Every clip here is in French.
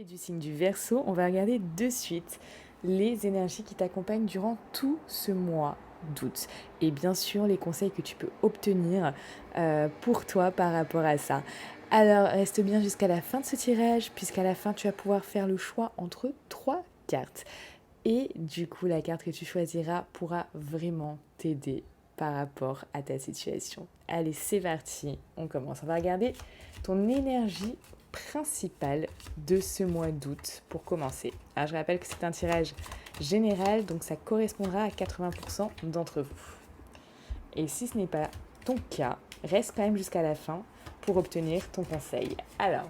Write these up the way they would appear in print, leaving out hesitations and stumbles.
es du signe du Verseau, on va regarder de suite les énergies qui t'accompagnent durant tout ce mois d'août. Et bien sûr, les conseils que tu peux obtenir pour toi par rapport à ça. Alors, reste bien jusqu'à la fin de ce tirage, puisqu'à la fin, tu vas pouvoir faire le choix entre 3 cartes. Et du coup, la carte que tu choisiras pourra vraiment t'aider par rapport à ta situation. Allez, c'est parti, on commence. On va regarder ton énergie principale de ce mois d'août pour commencer. Alors, je rappelle que c'est un tirage général, donc ça correspondra à 80% d'entre vous. Et si ce n'est pas ton cas, reste quand même jusqu'à la fin pour obtenir ton conseil. Alors,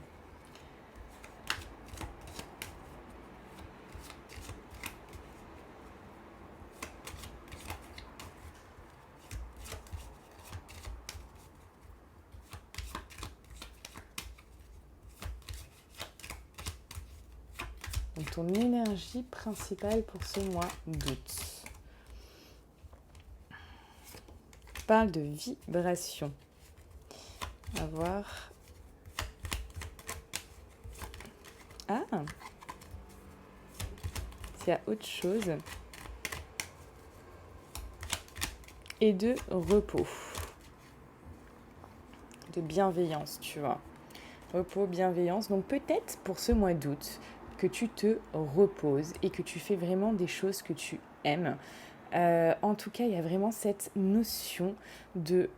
donc ton énergie principale pour ce mois d'août. Parle de vibration. On va voir. Ah, s'il y a autre chose. Et de repos. De bienveillance, tu vois. Repos, bienveillance. Donc peut-être pour ce mois d'août que tu te reposes et que tu fais vraiment des choses que tu aimes. En tout cas, il y a vraiment cette notion de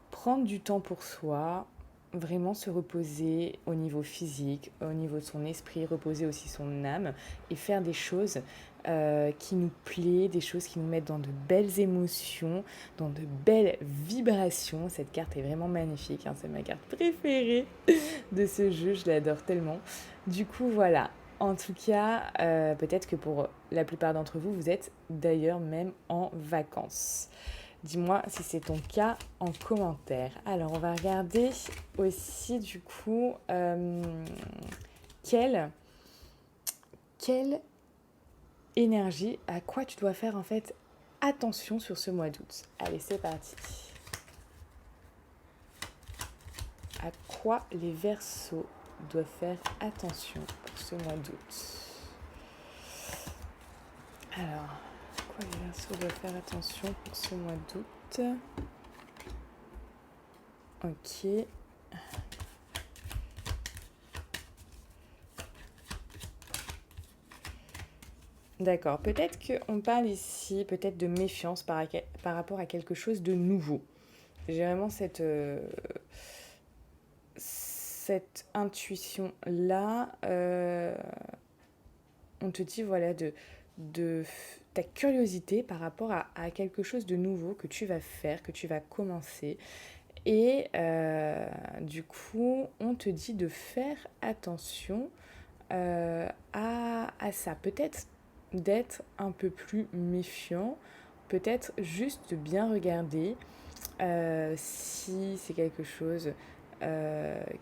prendre du temps pour soi, vraiment se reposer au niveau physique, au niveau de son esprit, reposer aussi son âme et faire des choses qui nous plaisent, des choses qui nous mettent dans de belles émotions, dans de belles vibrations. Cette carte est vraiment magnifique, hein, c'est ma carte préférée de ce jeu, je l'adore tellement. Du coup, voilà. En tout cas, peut-être que pour la plupart d'entre vous, vous êtes d'ailleurs même en vacances. Dis-moi si c'est ton cas en commentaire. Alors, on va regarder aussi du coup quelle énergie, à quoi tu dois faire en fait attention sur ce mois d'août. Allez, c'est parti. À quoi les Verseaux doivent faire attention pour ce mois d'août. Alors, à quoi les Verseaux doivent faire attention pour ce mois d'août. Ok. D'accord, peut-être qu'on parle ici peut-être de méfiance par rapport à quelque chose de nouveau. J'ai vraiment cette intuition-là. On te dit voilà de ta curiosité par rapport à quelque chose de nouveau que tu vas faire, que tu vas commencer. Et du coup, on te dit de faire attention à ça. Peut-être d'être un peu plus méfiant, peut-être juste de bien regarder si c'est quelque chose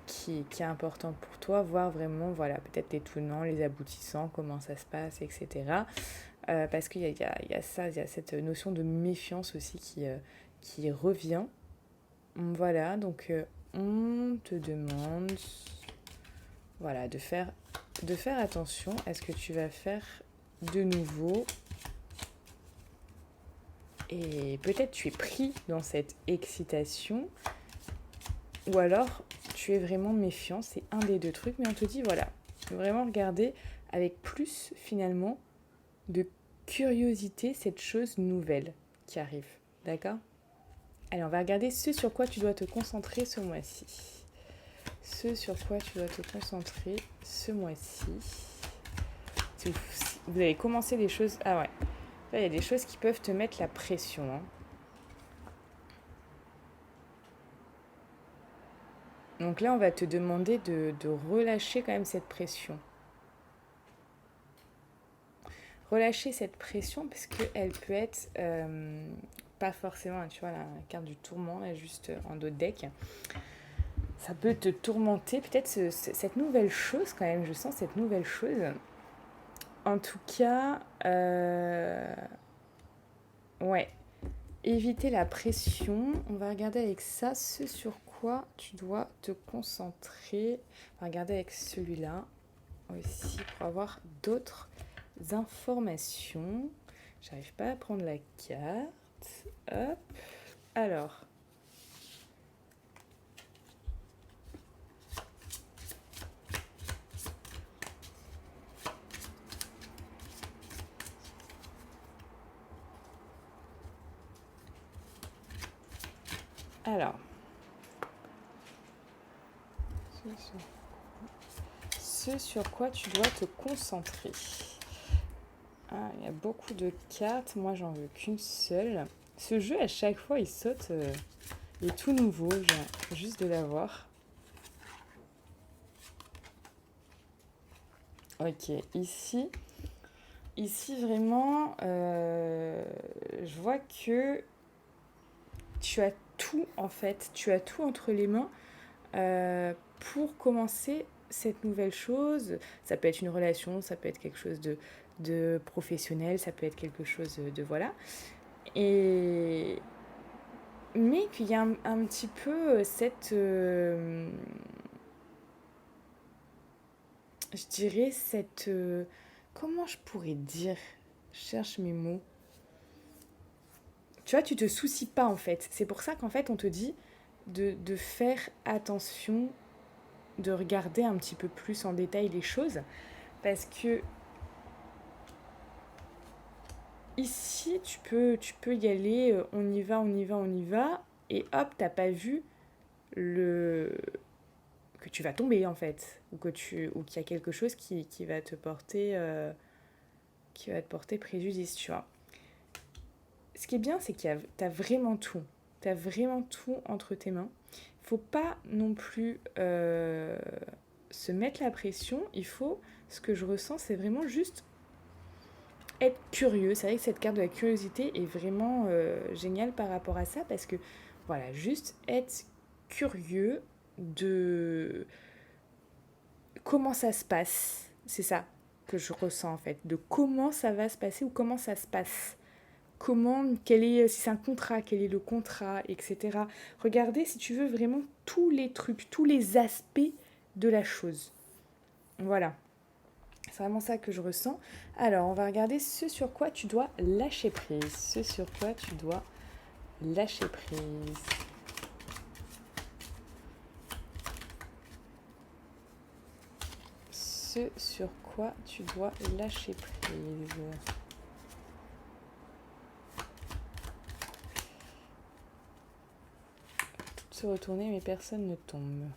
qui est important pour toi, voir vraiment, voilà, peut-être les tenants, les aboutissants, comment ça se passe, etc. Parce qu'il y a ça, il y a cette notion de méfiance aussi qui revient. Voilà, donc on te demande voilà, de faire attention à ce que tu vas faire de nouveau. Et peut-être tu es pris dans cette excitation ou alors tu es vraiment méfiant, c'est un des deux trucs, mais on te dit voilà, vraiment regarder avec plus finalement de curiosité cette chose nouvelle qui arrive, d'accord ? Allez, on va regarder ce sur quoi tu dois te concentrer ce mois-ci. Ce sur quoi tu dois te concentrer ce mois-ci. Si vous avez commencé des choses... Ah ouais, là il y a des choses qui peuvent te mettre la pression, hein. Donc là, on va te demander de relâcher quand même cette pression. Relâcher cette pression parce qu'elle peut être pas forcément, tu vois, la carte du tourment, là, juste en dos de deck. Ça peut te tourmenter, peut-être cette nouvelle chose quand même, je sens cette nouvelle chose. En tout cas, ouais, éviter la pression. On va regarder avec ça ce sur quoi tu dois te concentrer. On va regarder avec celui-là. aussi pour avoir d'autres informations. J'arrive pas à prendre la carte. Hop. Alors. Alors. Ce sur quoi tu dois te concentrer. Ah, il y a beaucoup de cartes. Moi, j'en veux qu'une seule. Ce jeu, à chaque fois, il saute. Il est tout nouveau. J'ai juste de l'avoir. Ok, ici vraiment, je vois que tu as tout en fait, tu as tout entre les mains pour commencer cette nouvelle chose. Ça peut être une relation, ça peut être quelque chose de professionnel, ça peut être quelque chose de voilà. Et mais qu'il y a un petit peu cette, je dirais cette, comment je pourrais dire, je cherche mes mots. Tu vois, tu te soucies pas en fait. C'est pour ça qu'en fait, on te dit de faire attention, de regarder un petit peu plus en détail les choses. Parce que ici, tu peux y aller, on y va, on y va, on y va. Et hop, t'as pas vu le que tu vas tomber en fait. Ou qu'il y a quelque chose qui va te porter, qui va te porter préjudice, tu vois. Ce qui est bien, c'est que t'as vraiment tout. T'as vraiment tout entre tes mains. Faut pas non plus se mettre la pression. Ce que je ressens, c'est vraiment juste être curieux. C'est vrai que cette carte de la curiosité est vraiment géniale par rapport à ça parce que, voilà, juste être curieux de comment ça se passe. C'est ça que je ressens en fait. De comment ça va se passer ou comment ça se passe. Si c'est un contrat, quel est le contrat, etc. Regardez, si tu veux, vraiment tous les trucs, tous les aspects de la chose. Voilà, c'est vraiment ça que je ressens. Alors, on va regarder ce sur quoi tu dois lâcher prise. Ce sur quoi tu dois lâcher prise. Ce sur quoi tu dois lâcher prise. Se retourner, mais personne ne tombe.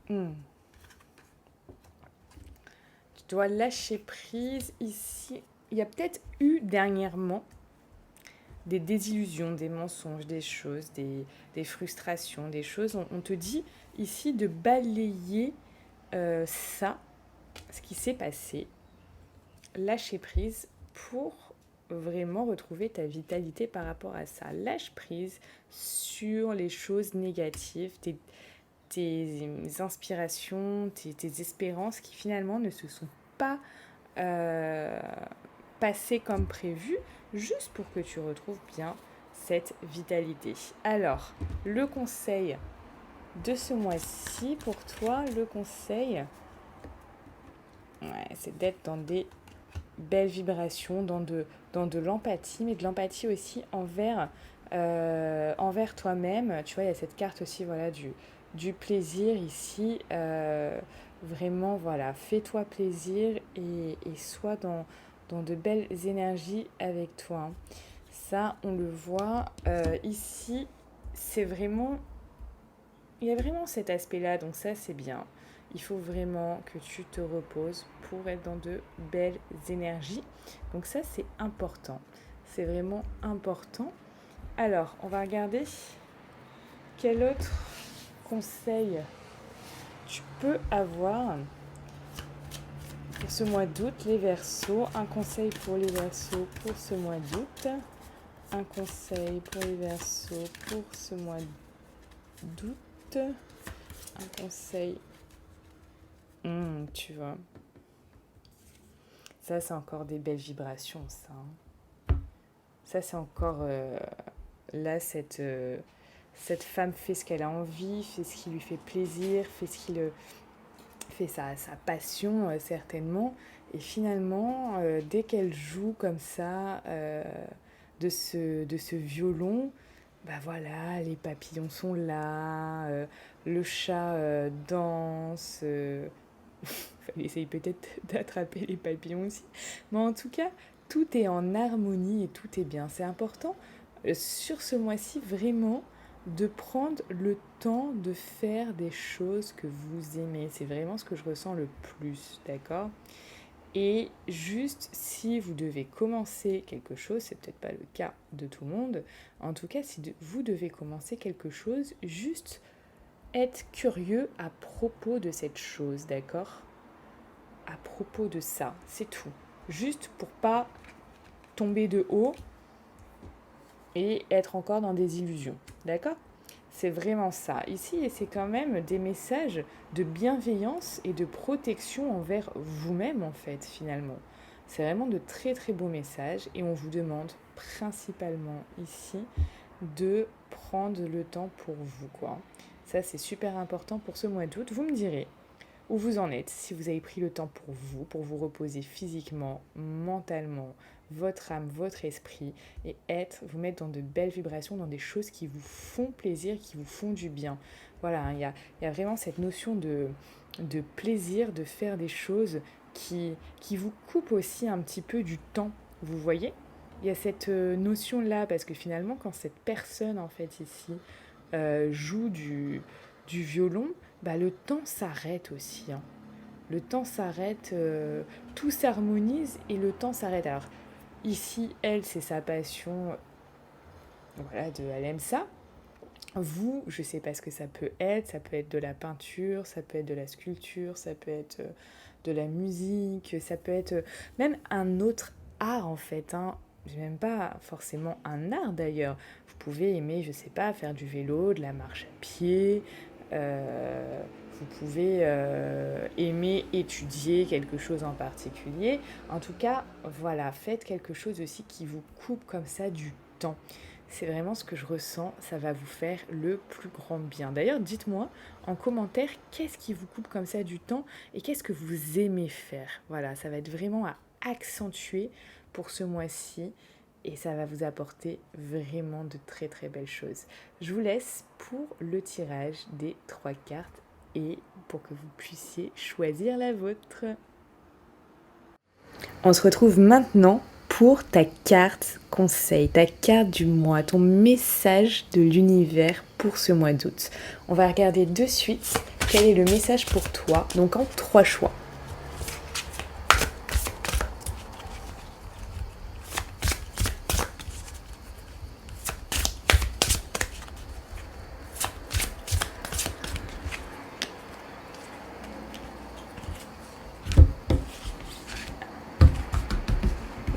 Tu dois lâcher prise ici. Il y a peut-être eu dernièrement des désillusions, des mensonges, des choses, des frustrations, des choses. On te dit ici de balayer ça, ce qui s'est passé, lâcher prise pour vraiment retrouver ta vitalité par rapport à ça. Lâche prise sur les choses négatives, tes inspirations, tes espérances qui finalement ne se sont pas passées comme prévu, juste pour que tu retrouves bien cette vitalité. Alors, le conseil de ce mois-ci pour toi, le conseil, c'est d'être dans des belles vibrations, dans de l'empathie, mais de l'empathie aussi envers toi-même. Tu vois, il y a cette carte aussi, voilà, du plaisir ici. Vraiment, voilà, fais-toi plaisir et sois dans de belles énergies avec toi. Ça, on le voit. Ici, c'est vraiment... Il y a vraiment cet aspect-là, donc ça, c'est bien. Il faut vraiment que tu te reposes pour être dans de belles énergies. Donc ça, c'est important. C'est vraiment important. Alors, on va regarder quel autre conseil tu peux avoir pour ce mois d'août, les Verseaux. Un conseil pour les Verseaux pour ce mois d'août. Un conseil pour les Verseaux pour ce mois d'août. Un conseil. Tu vois. Ça, c'est encore des belles vibrations, ça. Ça, c'est encore là, cette femme fait ce qu'elle a envie, fait ce qui lui fait plaisir, fait sa passion, certainement. Et finalement, dès qu'elle joue comme ça de ce violon, bah voilà, les papillons sont là, le chat danse. Il essaye peut-être d'attraper les papillons aussi. Mais en tout cas, tout est en harmonie et tout est bien. C'est important sur ce mois-ci vraiment de prendre le temps de faire des choses que vous aimez. C'est vraiment ce que je ressens le plus, d'accord? Et juste si vous devez commencer quelque chose, c'est peut-être pas le cas de tout le monde, en tout cas si vous devez commencer quelque chose, juste être curieux à propos de cette chose, d'accord? À propos de ça, c'est tout. Juste pour pas tomber de haut et être encore dans des illusions, d'accord? C'est vraiment ça. Ici, c'est quand même des messages de bienveillance et de protection envers vous-même, en fait, finalement. C'est vraiment de très très beaux messages et on vous demande principalement ici de prendre le temps pour vous, quoi. Ça, c'est super important pour ce mois d'août. Vous me direz où vous en êtes, si vous avez pris le temps pour vous reposer physiquement, mentalement, votre âme, votre esprit, et vous mettre dans de belles vibrations, dans des choses qui vous font plaisir, qui vous font du bien. Voilà, hein, y a vraiment cette notion de plaisir, de faire des choses qui vous coupent aussi un petit peu du temps, vous voyez? Il y a cette notion-là, parce que finalement, quand cette personne, en fait, ici, joue du violon, bah, le temps s'arrête aussi, hein. Le temps s'arrête, tout s'harmonise et le temps s'arrête. Alors, ici, elle, c'est sa passion, voilà, elle aime ça. Vous, je ne sais pas ce que ça peut être de la peinture, ça peut être de la sculpture, ça peut être de la musique, ça peut être même un autre art en fait, hein. Même pas forcément un art d'ailleurs. Vous pouvez aimer, je ne sais pas, faire du vélo, de la marche à pied, vous pouvez aimer étudier quelque chose en particulier. En tout cas, voilà, faites quelque chose aussi qui vous coupe comme ça du temps. C'est vraiment ce que je ressens, ça va vous faire le plus grand bien. D'ailleurs, dites-moi en commentaire qu'est-ce qui vous coupe comme ça du temps et qu'est-ce que vous aimez faire. Voilà, ça va être vraiment à accentuer pour ce mois-ci et ça va vous apporter vraiment de très très belles choses. Je vous laisse pour le tirage des 3 cartes et pour que vous puissiez choisir la vôtre. On se retrouve maintenant pour ta carte conseil, ta carte du mois, ton message de l'univers pour ce mois d'août. On va regarder de suite quel est le message pour toi, donc en 3 choix.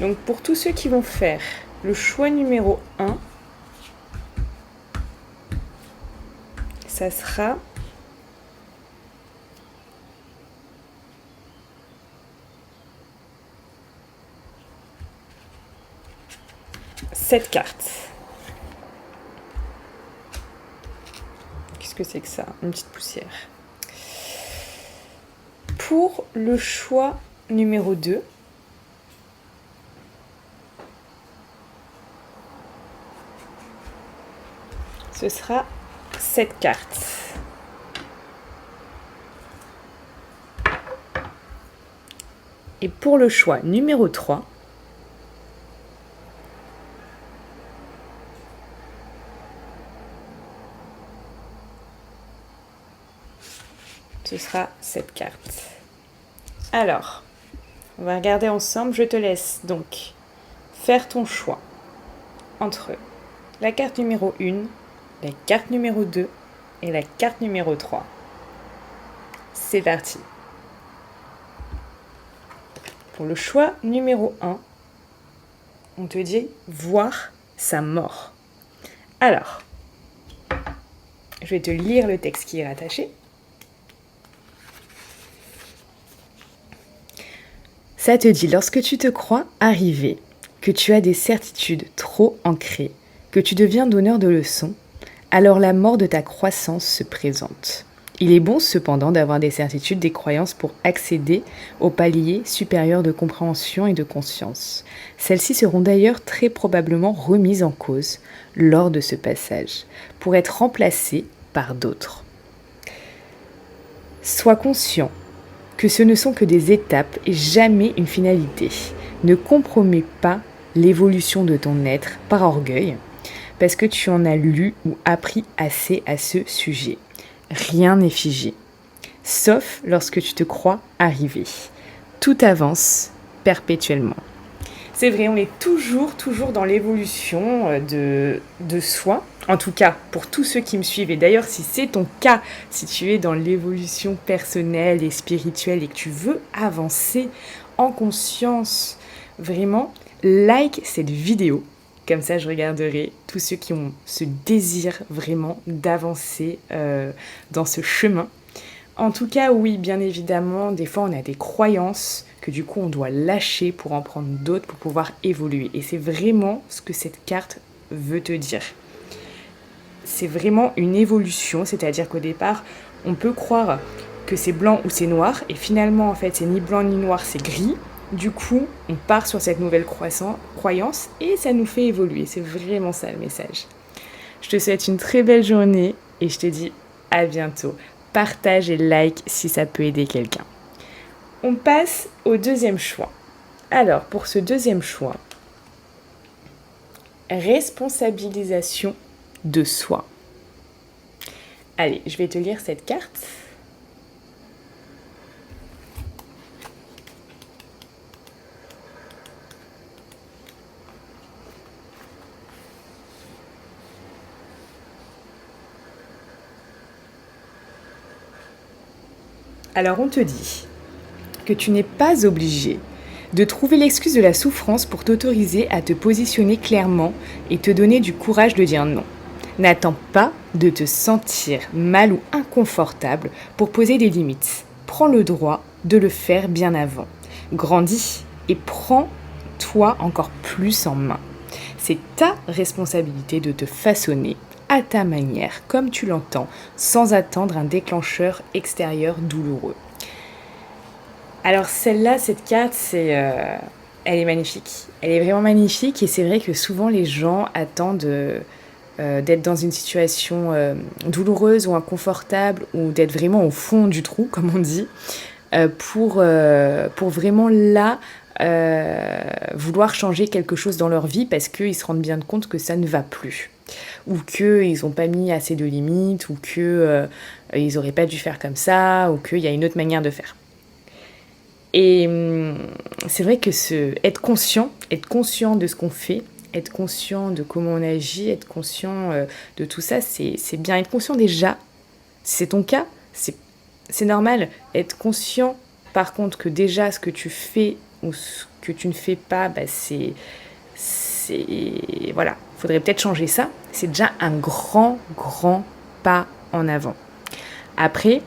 Donc pour tous ceux qui vont faire le choix numéro 1, ça sera cette carte. Qu'est-ce que c'est que ça? Une petite poussière. Pour le choix numéro 2, ce sera cette carte. Et pour le choix numéro 3, ce sera cette carte. Alors, on va regarder ensemble. Je te laisse donc faire ton choix entre la carte numéro 1, la carte numéro 2 et la carte numéro 3. C'est parti. Pour le choix numéro 1, on te dit voir sa mort. Alors, je vais te lire le texte qui est rattaché. Ça te dit, lorsque tu te crois arrivé, que tu as des certitudes trop ancrées, que tu deviens donneur de leçons, alors la mort de ta croissance se présente. Il est bon cependant d'avoir des certitudes, des croyances pour accéder au palier supérieur de compréhension et de conscience. Celles-ci seront d'ailleurs très probablement remises en cause lors de ce passage, pour être remplacées par d'autres. Sois conscient que ce ne sont que des étapes et jamais une finalité. Ne compromets pas l'évolution de ton être par orgueil, parce que tu en as lu ou appris assez à ce sujet. Rien n'est figé, sauf lorsque tu te crois arrivé. Tout avance perpétuellement. C'est vrai, on est toujours dans l'évolution de soi. En tout cas, pour tous ceux qui me suivent. Et d'ailleurs, si c'est ton cas, si tu es dans l'évolution personnelle et spirituelle et que tu veux avancer en conscience, vraiment, like cette vidéo. Comme ça, je regarderai tous ceux qui ont ce désir vraiment d'avancer dans ce chemin. En tout cas, oui, bien évidemment, des fois, on a des croyances que du coup, on doit lâcher pour en prendre d'autres pour pouvoir évoluer. Et c'est vraiment ce que cette carte veut te dire. C'est vraiment une évolution, c'est-à-dire qu'au départ, on peut croire que c'est blanc ou c'est noir, et finalement, en fait, c'est ni blanc ni noir, c'est gris. Du coup, on part sur cette nouvelle croyance et ça nous fait évoluer. C'est vraiment ça le message. Je te souhaite une très belle journée et je te dis à bientôt. Partage et like si ça peut aider quelqu'un. On passe au deuxième choix. Alors, pour ce deuxième choix, responsabilisation de soi. Allez, je vais te lire cette carte. Alors on te dit que tu n'es pas obligé de trouver l'excuse de la souffrance pour t'autoriser à te positionner clairement et te donner du courage de dire non. N'attends pas de te sentir mal ou inconfortable pour poser des limites. Prends le droit de le faire bien avant. Grandis et prends-toi encore plus en main. C'est ta responsabilité de te façonner à ta manière, comme tu l'entends, sans attendre un déclencheur extérieur douloureux. Alors celle-là, cette carte, elle est magnifique. Elle est vraiment magnifique et c'est vrai que souvent les gens attendent d'être dans une situation douloureuse ou inconfortable ou d'être vraiment au fond du trou, comme on dit, pour vraiment là vouloir changer quelque chose dans leur vie parce qu'ils se rendent bien compte que ça ne va plus. Ou qu'ils n'ont pas mis assez de limites, ou qu'ils n'auraient pas dû faire comme ça, ou qu'il y a une autre manière de faire. Et c'est vrai que être conscient de ce qu'on fait, être conscient de comment on agit, être conscient de tout ça, c'est bien. Être conscient déjà, si c'est ton cas, c'est normal. Être conscient, par contre, que déjà ce que tu fais ou ce que tu ne fais pas, voilà, il faudrait peut-être changer ça. C'est déjà un grand pas en avant. Après,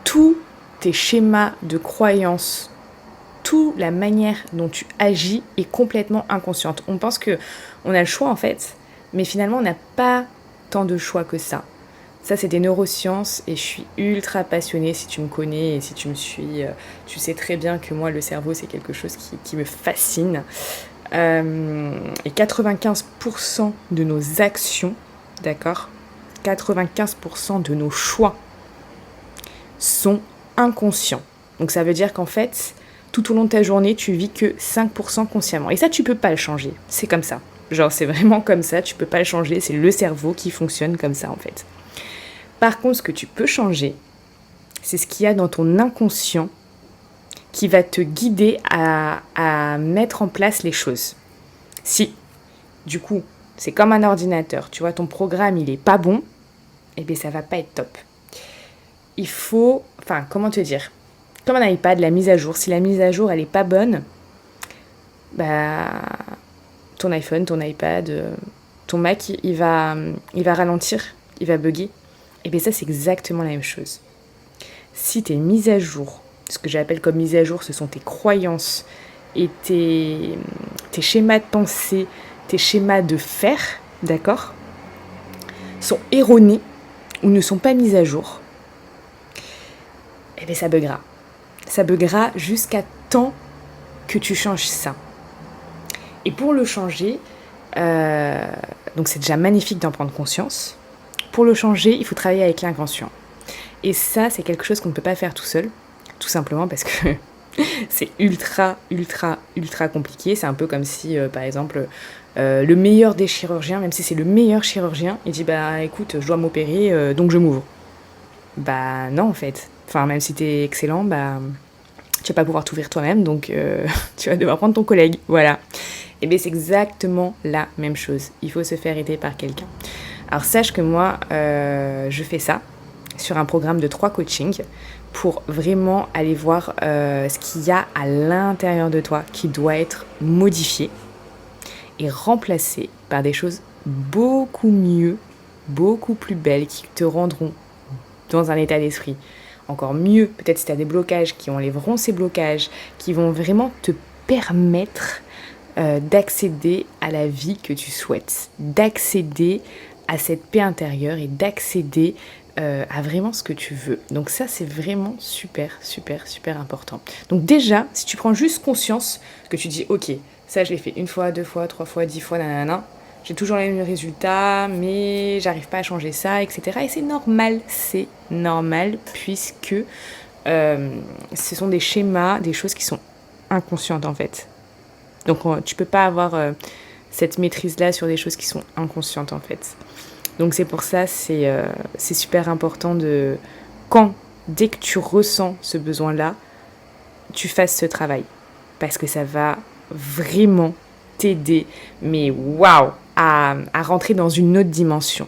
tous tes schémas de croyances, toute la manière dont tu agis est complètement inconsciente. On pense qu'on a le choix en fait, mais finalement on n'a pas tant de choix que ça. Ça, c'est des neurosciences et je suis ultra passionnée. Si tu me connais et si tu me suis, tu sais très bien que moi, le cerveau, c'est quelque chose qui me fascine. Et 95% de nos actions, d'accord, 95% de nos choix sont inconscients. Donc ça veut dire qu'en fait, tout au long de ta journée, tu vis que 5% consciemment. Et ça, tu peux pas le changer. C'est comme ça. Genre, c'est vraiment comme ça, tu peux pas le changer. C'est le cerveau qui fonctionne comme ça, en fait. Par contre, ce que tu peux changer, c'est ce qu'il y a dans ton inconscient qui va te guider à mettre en place les choses. Si, du coup, c'est comme un ordinateur, tu vois, ton programme, il est pas bon, eh bien, ça va pas être top. Il faut, comment te dire, comme un iPad, la mise à jour, si la mise à jour, elle est pas bonne, ton iPhone, ton iPad, ton Mac, il va ralentir, il va bugger. Et bien ça, c'est exactement la même chose. Si tes mises à jour, ce que j'appelle comme mise à jour, ce sont tes croyances et tes schémas de pensée, tes schémas de faire, d'accord, sont erronés ou ne sont pas mis à jour, eh bien ça buggera. Ça buggera jusqu'à temps que tu changes ça. Et pour le changer, donc c'est déjà magnifique d'en prendre conscience. Pour le changer, il faut travailler avec l'inconscient. Et ça, c'est quelque chose qu'on ne peut pas faire tout seul, tout simplement parce que c'est ultra compliqué. C'est un peu comme si, par exemple, le meilleur des chirurgiens, même si c'est le meilleur chirurgien, il dit bah écoute, je dois m'opérer, donc je m'ouvre. Bah non en fait. Enfin, même si t'es excellent, bah tu vas pas pouvoir t'ouvrir toi-même, donc tu vas devoir prendre ton collègue. Voilà. Et bien c'est exactement la même chose. Il faut se faire aider par quelqu'un. Alors sache que moi, je fais ça sur un programme de 3 coachings pour vraiment aller voir ce qu'il y a à l'intérieur de toi qui doit être modifié et remplacé par des choses beaucoup mieux, beaucoup plus belles qui te rendront dans un état d'esprit encore mieux. Peut-être si tu as des blocages, qui enlèveront ces blocages, qui vont vraiment te permettre d'accéder à la vie que tu souhaites, d'accéder à cette paix intérieure et d'accéder à vraiment ce que tu veux. Donc ça, c'est vraiment super important. Donc déjà, si tu prends juste conscience que tu dis, ok, ça je l'ai fait 1 fois, 2 fois, 3 fois, 10 fois, nanana, j'ai toujours les mêmes résultats, mais j'arrive pas à changer ça, etc. Et c'est normal, puisque ce sont des schémas, des choses qui sont inconscientes en fait. Donc tu peux pas avoir cette maîtrise-là sur des choses qui sont inconscientes en fait. Donc c'est pour ça, c'est super important dès que tu ressens ce besoin-là, tu fasses ce travail. Parce que ça va vraiment t'aider, mais waouh, à rentrer dans une autre dimension.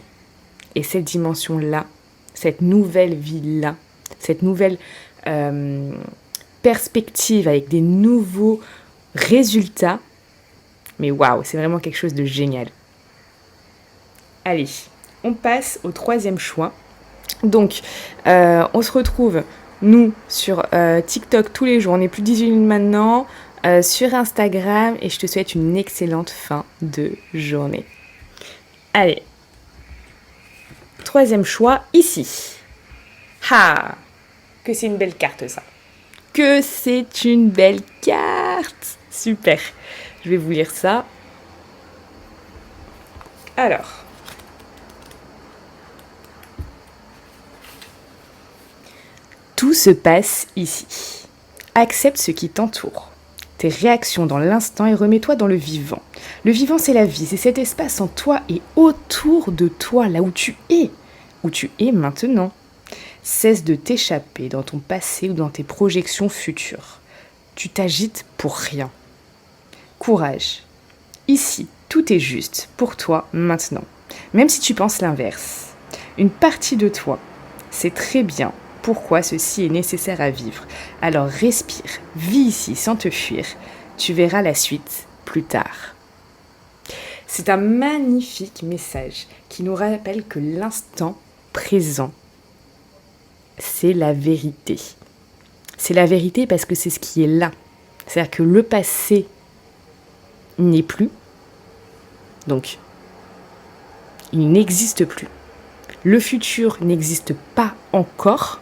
Et cette dimension-là, cette nouvelle vie-là, cette nouvelle perspective avec des nouveaux résultats, mais waouh, c'est vraiment quelque chose de génial. Allez, on passe au 3e choix. Donc, on se retrouve, nous, sur TikTok tous les jours. On est plus de 18 000 maintenant, sur Instagram. Et je te souhaite une excellente fin de journée. Allez, 3e choix, ici. Ah, que c'est une belle carte, ça. Que c'est une belle carte. Super. Je vais vous lire ça. Alors. Tout se passe ici. Accepte ce qui t'entoure, tes réactions dans l'instant et remets-toi dans le vivant. Le vivant, c'est la vie, c'est cet espace en toi et autour de toi, là où tu es maintenant. Cesse de t'échapper dans ton passé ou dans tes projections futures. Tu t'agites pour rien. Courage. Ici, tout est juste pour toi maintenant, même si tu penses l'inverse. Une partie de toi sait très bien pourquoi ceci est nécessaire à vivre. Alors respire, vis ici sans te fuir. Tu verras la suite plus tard. C'est un magnifique message qui nous rappelle que l'instant présent, c'est la vérité. C'est la vérité parce que c'est ce qui est là. C'est-à-dire que le passé n'est plus. Donc, il n'existe plus. Le futur n'existe pas encore.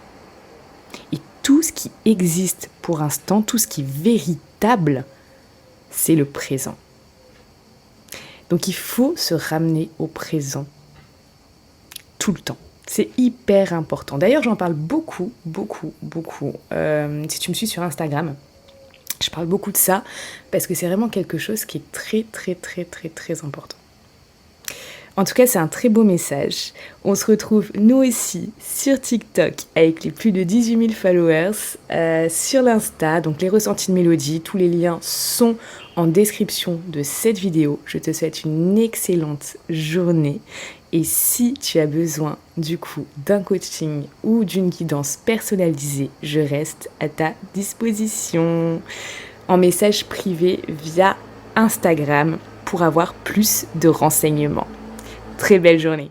Et tout ce qui existe pour l'instant, tout ce qui est véritable, c'est le présent. Donc il faut se ramener au présent tout le temps. C'est hyper important. D'ailleurs, j'en parle beaucoup. Si tu me suis sur Instagram, je parle beaucoup de ça parce que c'est vraiment quelque chose qui est très important. En tout cas, c'est un très beau message. On se retrouve, nous aussi, sur TikTok avec les plus de 18 000 followers, sur l'Insta, donc les ressentis de Mélodie. Tous les liens sont en description de cette vidéo. Je te souhaite une excellente journée. Et si tu as besoin, du coup, d'un coaching ou d'une guidance personnalisée, je reste à ta disposition en message privé via Instagram pour avoir plus de renseignements. Très belle journée.